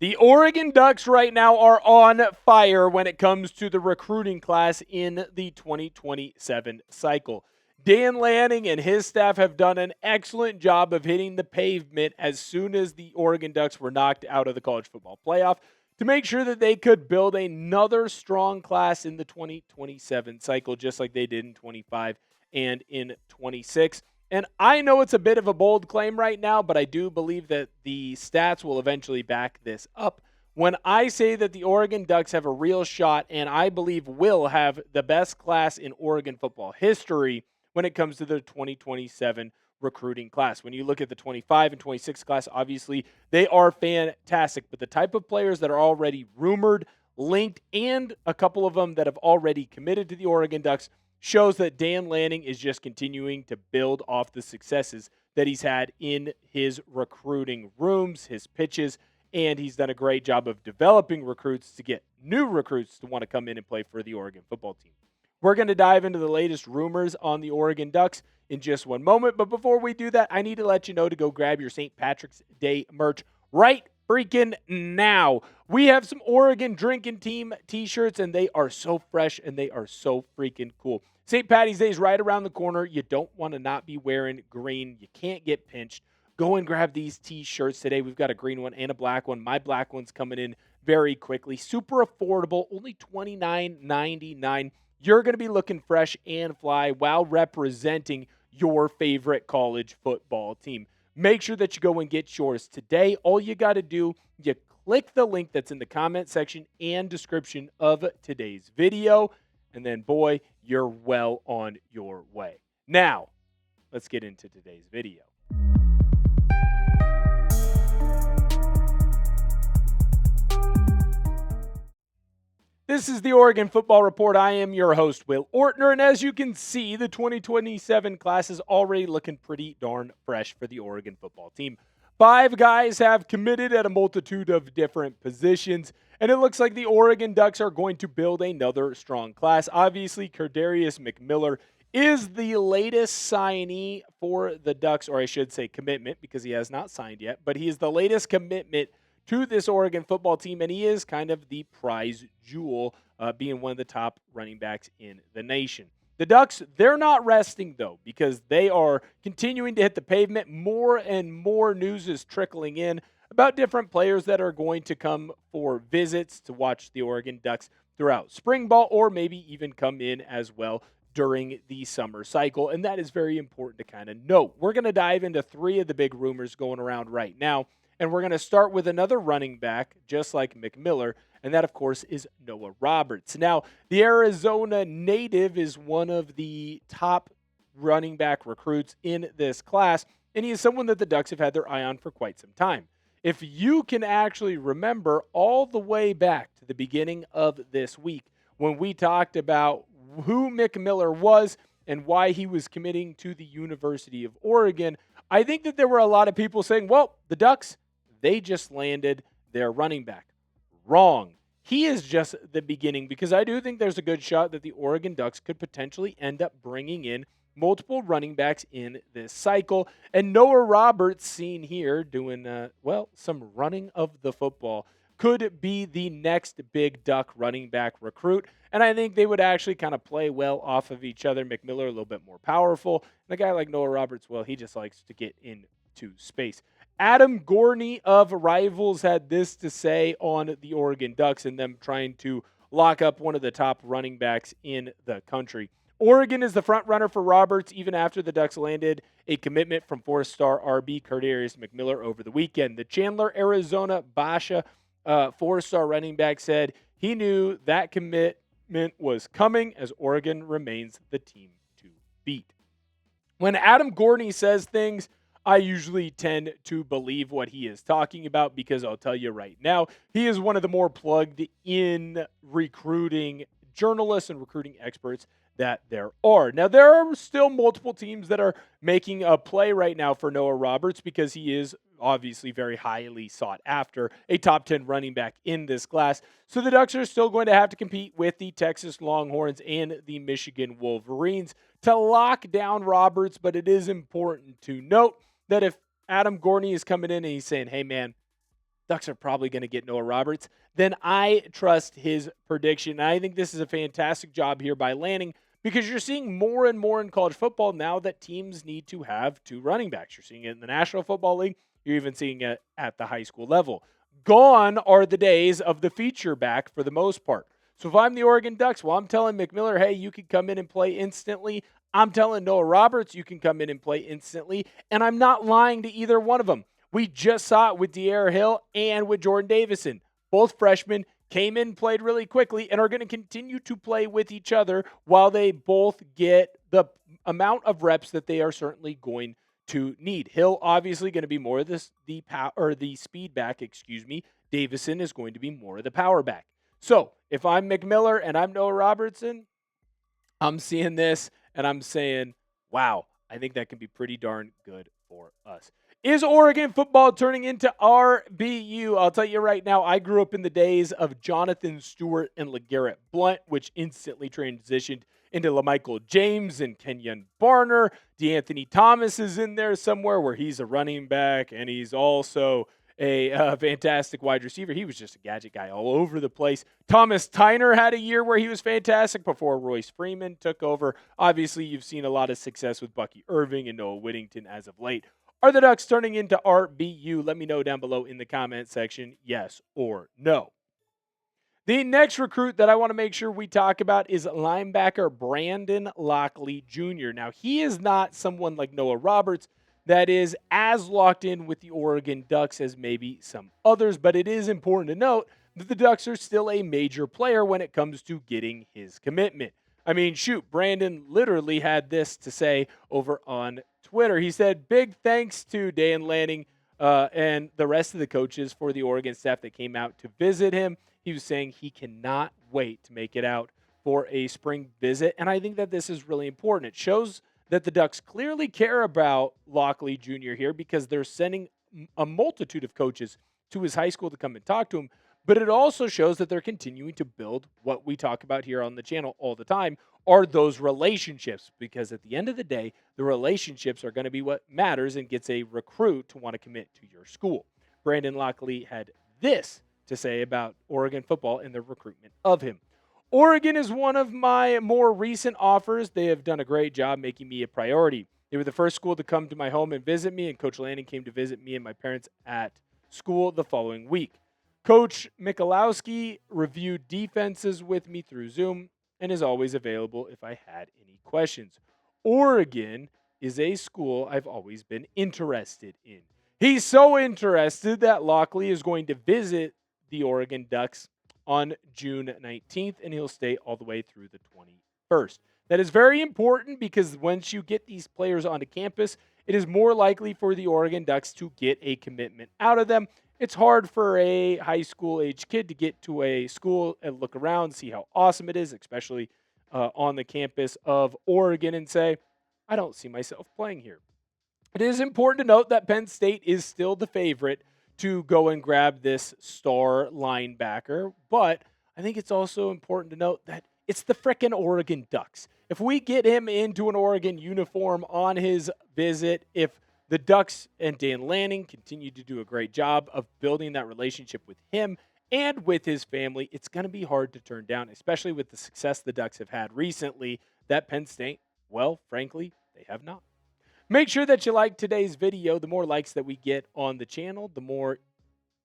The Oregon Ducks right now are on fire when it comes to the recruiting class in the 2027 cycle. Dan Lanning and his staff have done an excellent job of hitting the pavement as soon as the Oregon Ducks were knocked out of the college football playoff to make sure that they could build another strong class in the 2027 cycle, just like they did in 25 and in 26. And I know it's a bit of a bold claim right now, but I do believe that the stats will eventually back this up. When I say that the Oregon Ducks have a real shot, and I believe will have the best class in Oregon football history when it comes to the 2027 recruiting class. When you look at the 25 and 26 class, obviously they are fantastic, but the type of players that are already rumored, linked, and a couple of them that have already committed to the Oregon Ducks shows that Dan Lanning is just continuing to build off the successes that he's had in his recruiting rooms, his pitches, and he's done a great job of developing recruits to get new recruits to want to come in and play for the Oregon football team. We're going to dive into the latest rumors on the Oregon Ducks in just one moment, but before we do that, I need to let you know to go grab your St. Patrick's Day merch right freaking now. We have some Oregon Drinking Team t-shirts, and they are so fresh and they are so freaking cool. St. Patty's Day is right around the corner. You don't want to not be wearing green. You can't get pinched. Go and grab these t-shirts today. We've got a green one and a black one. My black one's coming in very quickly. Super affordable, only $29.99. You're going to be looking fresh and fly while representing your favorite college football team. Make sure that you go and get yours today. All you got to do, you click the link that's in the comment section and description of today's video. And then, boy, you're well on your way. Now, let's get into today's video. This is the Oregon Football Report. I am your host, Will Ortner, and as you can see, the 2027 class is already looking pretty darn fresh for the Oregon football team. 5 guys have committed at a multitude of different positions, and it looks like the Oregon Ducks are going to build another strong class. Obviously, Cadarius McMiller is the latest signee for the Ducks, or I should say commitment, because he has not signed yet, but he is the latest commitment to this Oregon football team, and he is kind of the prize jewel, being one of the top running backs in the nation. The Ducks, they're not resting, though, because they are continuing to hit the pavement. More and more news is trickling in about different players that are going to come for visits to watch the Oregon Ducks throughout spring ball, or maybe even come in as well during the summer cycle, and that is very important to kind of note. We're going to dive into 3 of the big rumors going around right now. And we're going to start with another running back, just like McMiller, and that, of course, is Noah Roberts. Now, the Arizona native is one of the top running back recruits in this class, and he is someone that the Ducks have had their eye on for quite some time. If you can actually remember all the way back to the beginning of this week when we talked about who McMiller was and why he was committing to the University of Oregon, I think that there were a lot of people saying, well, the Ducks, they just landed their running back. Wrong. He is just the beginning, because I do think there's a good shot that the Oregon Ducks could potentially end up bringing in multiple running backs in this cycle. And Noah Roberts, seen here doing, some running of the football, could be the next big Duck running back recruit. And I think they would actually kind of play well off of each other. McMiller a little bit more powerful. And a guy like Noah Roberts, well, he just likes to get into space. Adam Gorney of Rivals had this to say on the Oregon Ducks and them trying to lock up one of the top running backs in the country. Oregon is the front runner for Roberts even after the Ducks landed a commitment from 4-star RB Cadarius McMiller over the weekend. The Chandler, Arizona Basha 4-star running back said he knew that commitment was coming as Oregon remains the team to beat. When Adam Gorney says things, I usually tend to believe what he is talking about, because I'll tell you right now, he is one of the more plugged in recruiting journalists and recruiting experts that there are. Now, there are still multiple teams that are making a play right now for Noah Roberts, because he is obviously very highly sought after, a top 10 running back in this class. So the Ducks are still going to have to compete with the Texas Longhorns and the Michigan Wolverines to lock down Roberts, but it is important to note that if Adam Gorney is coming in and he's saying, hey, man, Ducks are probably going to get Noah Roberts, then I trust his prediction. And I think this is a fantastic job here by Lanning because you're seeing more and more in college football now that teams need to have two running backs. You're seeing it in the National Football League. You're even seeing it at the high school level. Gone are the days of the feature back for the most part. So if I'm the Oregon Ducks, well, I'm telling McMiller, hey, you can come in and play instantly. I'm telling Noah Roberts, you can come in and play instantly. And I'm not lying to either one of them. We just saw it with De'Ara Hill and with Jordan Davison. Both freshmen came in, played really quickly, and are going to continue to play with each other while they both get the amount of reps that they are certainly going to need. Hill obviously going to be more of the speed back, Davison is going to be more of the power back. So if I'm McMiller and I'm Noah Robertson, I'm seeing this and I'm saying, wow, I think that can be pretty darn good for us. Is Oregon football turning into RBU? I'll tell you right now, I grew up in the days of Jonathan Stewart and LeGarrette Blount, which instantly transitioned into LaMichael James and Kenyon Barner. DeAnthony Thomas is in there somewhere where he's a running back and he's also a fantastic wide receiver. He was just a gadget guy all over the place. Thomas Tyner had a year where he was fantastic before Royce Freeman took over. Obviously, you've seen a lot of success with Bucky Irving and Noah Whittington as of late. Are the Ducks turning into RBU? Let me know down below in the comment section, yes or no. The next recruit that I want to make sure we talk about is linebacker Brandon Lockley Jr. Now, he is not someone like Noah Roberts that is as locked in with the Oregon Ducks as maybe some others, but it is important to note that the Ducks are still a major player when it comes to getting his commitment. I mean, shoot, Brandon literally had this to say over on Twitter. He said, big thanks to Dan Lanning and the rest of the coaches for the Oregon staff that came out to visit him. He was saying he cannot wait to make it out for a spring visit, and I think that this is really important. It shows that the Ducks clearly care about Lockley Jr. here because they're sending a multitude of coaches to his high school to come and talk to him. But it also shows that they're continuing to build what we talk about here on the channel all the time are those relationships. Because at the end of the day, the relationships are going to be what matters and gets a recruit to want to commit to your school. Brandon Lockley had this to say about Oregon football and the recruitment of him. Oregon is one of my more recent offers. They have done a great job making me a priority. They were the first school to come to my home and visit me, and Coach Lanning came to visit me and my parents at school the following week. Coach Michalowski reviewed defenses with me through Zoom and is always available if I had any questions. Oregon is a school I've always been interested in. He's so interested that Lockley is going to visit the Oregon Ducks on June 19th, and he'll stay all the way through the 21st. That is very important because once you get these players onto campus, it is more likely for the Oregon Ducks to get a commitment out of them. It's hard for a high school age kid to get to a school and look around, see how awesome it is, especially on the campus of Oregon, and say, I don't see myself playing here. It is important to note that Penn State is still the favorite to go and grab this star linebacker, but I think it's also important to note that it's the frickin' Oregon Ducks. If we get him into an Oregon uniform on his visit, if the Ducks and Dan Lanning continue to do a great job of building that relationship with him and with his family, it's going to be hard to turn down, especially with the success the Ducks have had recently that Penn State, well, frankly, they have not. Make sure that you like today's video. The more likes that we get on the channel, the more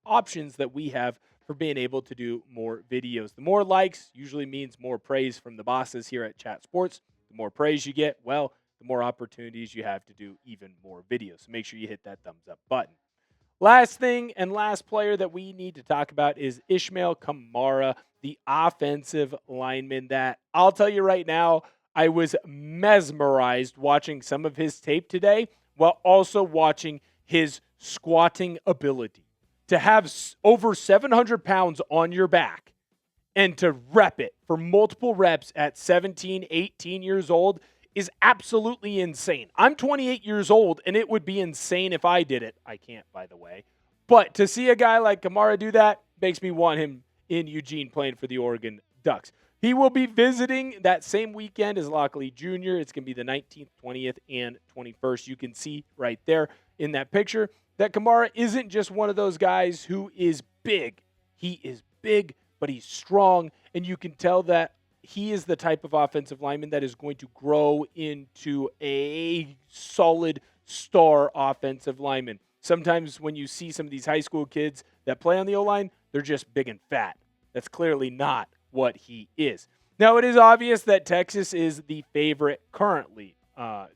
options that we have for being able to do more videos. The more likes usually means more praise from the bosses here at Chat Sports. The more praise you get, well, the more opportunities you have to do even more videos. So make sure you hit that thumbs up button. Last thing and last player that we need to talk about is Ishmael Kamara, the offensive lineman that I'll tell you right now, I was mesmerized watching some of his tape today while also watching his squatting ability. To have over 700 pounds on your back and to rep it for multiple reps at 17, 18 years old is absolutely insane. I'm 28 years old, and it would be insane if I did it. I can't, by the way. But to see a guy like Kamara do that makes me want him in Eugene playing for the Oregon Ducks. He will be visiting that same weekend as Lockley Jr. It's going to be the 19th, 20th, and 21st. You can see right there in that picture. that Kamara isn't just one of those guys who is big. He is big, but he's strong, and you can tell that he is the type of offensive lineman that is going to grow into a solid star offensive lineman. Sometimes when you see some of these high school kids that play on the O-line, they're just big and fat. That's clearly not what he is. Now, it is obvious that Texas is the favorite currently.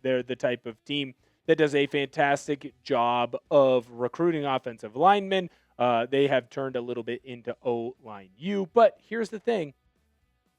They're the type of team that does a fantastic job of recruiting offensive linemen. They have turned a little bit into O-line U. But here's the thing.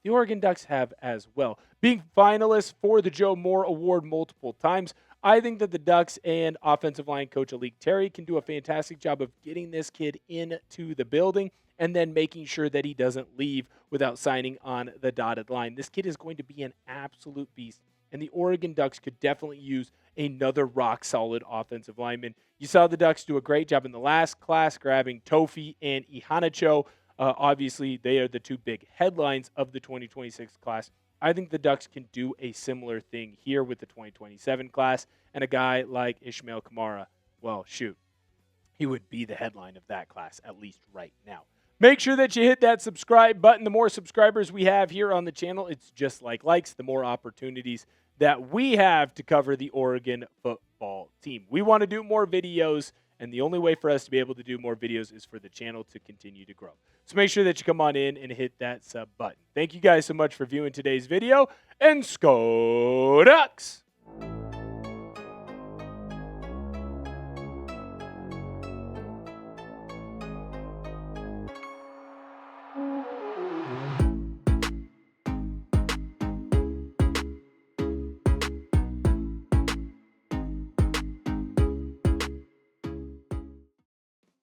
The Oregon Ducks have as well. Being finalists for the Joe Moore Award multiple times, I think that the Ducks and offensive line coach Alik Terry can do a fantastic job of getting this kid into the building and then making sure that he doesn't leave without signing on the dotted line. This kid is going to be an absolute beast, and the Oregon Ducks could definitely use another rock-solid offensive lineman. You saw the Ducks do a great job in the last class, grabbing Tofi and Ihanacho. Obviously, they are the two big headlines of the 2026 class. I think the Ducks can do a similar thing here with the 2027 class, and a guy like Ishmael Kamara, well, shoot, he would be the headline of that class, at least right now. Make sure that you hit that subscribe button. The more subscribers we have here on the channel, it's just like likes, the more opportunities that we have to cover the Oregon football team. We want to do more videos, and the only way for us to be able to do more videos is for the channel to continue to grow. So make sure that you come on in and hit that sub button. Thank you guys so much for viewing today's video, and Sko Ducks!